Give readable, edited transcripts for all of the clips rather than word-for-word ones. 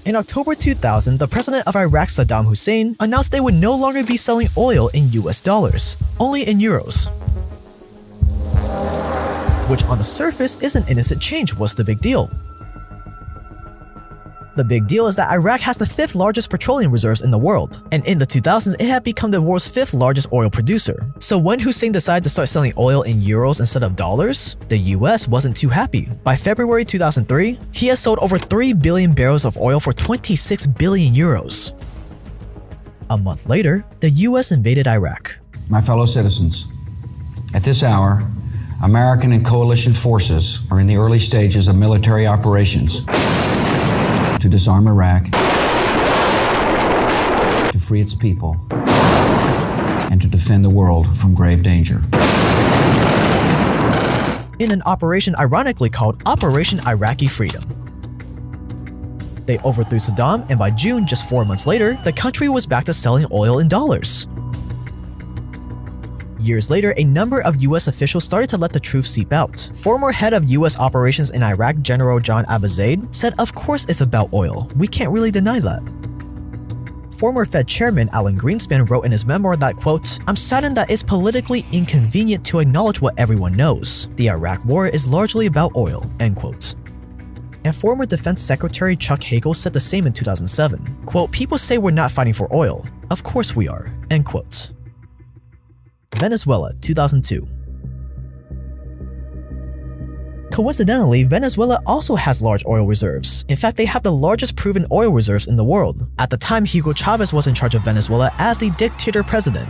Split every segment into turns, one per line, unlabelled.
In October 2000, the president of Iraq, Saddam Hussein, announced they would no longer be selling oil in US dollars, only in euros. Which on the surface is an innocent change. What's the big deal? The big deal is that Iraq has the 5th largest petroleum reserves in the world, and in the 2000s it had become the world's 5th largest oil producer. So when Hussein decided to start selling oil in euros instead of dollars, the US wasn't too happy. By February 2003, he has sold over 3 billion barrels of oil for 26 billion euros. A month later, the US invaded Iraq.
My fellow citizens, at this hour, American and coalition forces are in the early stages of military operations to disarm Iraq, to free its people, and to defend the world from grave danger.
In an operation ironically called Operation Iraqi Freedom. They overthrew Saddam, and by June, just 4 months later, the country was back to selling oil in dollars. Years later, a number of US officials started to let the truth seep out. Former head of US operations in Iraq, General John Abizaid, said of course it's about oil, we can't really deny that. Former Fed chairman Alan Greenspan wrote in his memoir that, quote, "I'm saddened that it's politically inconvenient to acknowledge what everyone knows. The Iraq war is largely about oil," end quote. And former Defense Secretary Chuck Hagel said the same in 2007, quote, "People say we're not fighting for oil. Of course we are," end quote. Venezuela, 2002. Coincidentally, Venezuela also has large oil reserves. In fact, they have the largest proven oil reserves in the world. At the time, Hugo Chavez was in charge of Venezuela as the dictator president.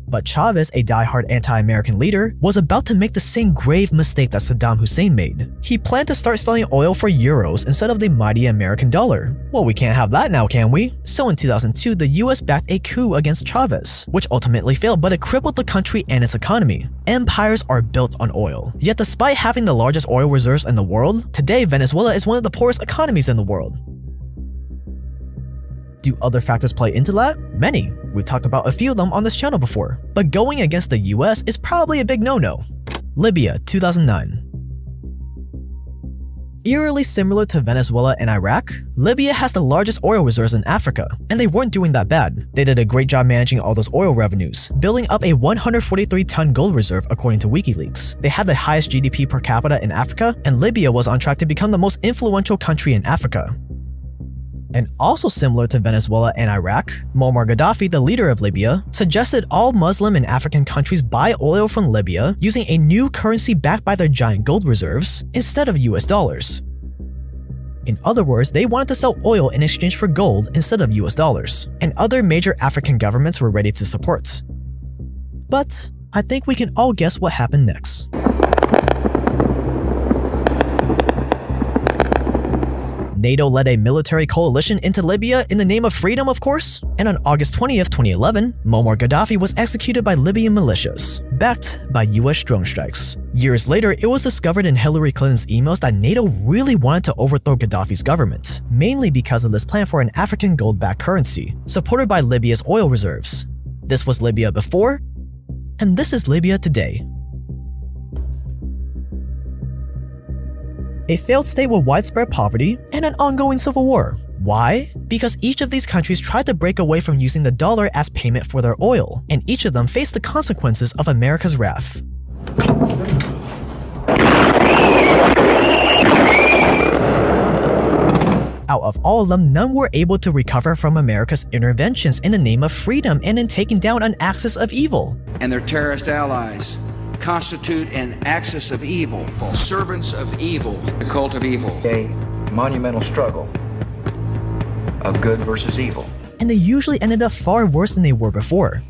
But Chavez, a die-hard anti-American leader, was about to make the same grave mistake that Saddam Hussein made. He planned to start selling oil for euros instead of the mighty American dollar. Well, we can't have that now, can we? So in 2002, the US backed a coup against Chavez, which ultimately failed, but it crippled the country and its economy. Empires are built on oil. Yet despite having the largest oil reserves in the world, today Venezuela is one of the poorest economies in the world. Do other factors play into that? Many. We've talked about a few of them on this channel before. But going against the US is probably a big no-no. Libya, 2009. Eerily similar to Venezuela and Iraq, Libya has the largest oil reserves in Africa, and they weren't doing that bad. They did a great job managing all those oil revenues, building up a 143-ton gold reserve according to WikiLeaks. They had the highest GDP per capita in Africa, and Libya was on track to become the most influential country in Africa. And also similar to Venezuela and Iraq, Muammar Gaddafi, the leader of Libya, suggested all Muslim and African countries buy oil from Libya using a new currency backed by their giant gold reserves instead of US dollars. In other words, they wanted to sell oil in exchange for gold instead of US dollars, and other major African governments were ready to support. But I think we can all guess what happened next. NATO led a military coalition into Libya in the name of freedom, of course, and on August 20th, 2011, Muammar Gaddafi was executed by Libyan militias, backed by US drone strikes. Years later, it was discovered in Hillary Clinton's emails that NATO really wanted to overthrow Gaddafi's government, mainly because of this plan for an African gold-backed currency, supported by Libya's oil reserves. This was Libya before, and this is Libya today. A failed state with widespread poverty and an ongoing civil war. Why? Because each of these countries tried to break away from using the dollar as payment for their oil, and each of them faced the consequences of America's wrath. Out of all of them, none were able to recover from America's interventions in the name of freedom and in taking down an axis of evil.
And their terrorist allies constitute an axis of evil, servants of evil, the cult of evil.
A monumental struggle of good versus evil.
And they usually ended up far worse than they were before.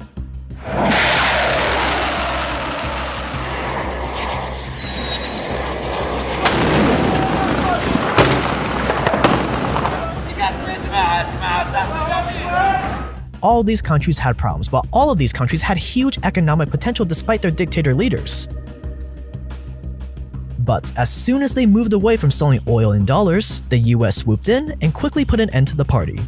All these countries had problems, but all of these countries had huge economic potential despite their dictator leaders. But as soon as they moved away from selling oil in dollars, the US swooped in and quickly put an end to the party.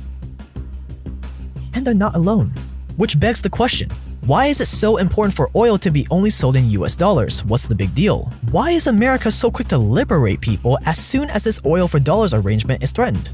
And they're not alone. Which begs the question, Why is it so important for oil to be only sold in US dollars? What's the big deal? Why is America so quick to liberate people as soon as this oil for dollars arrangement is threatened?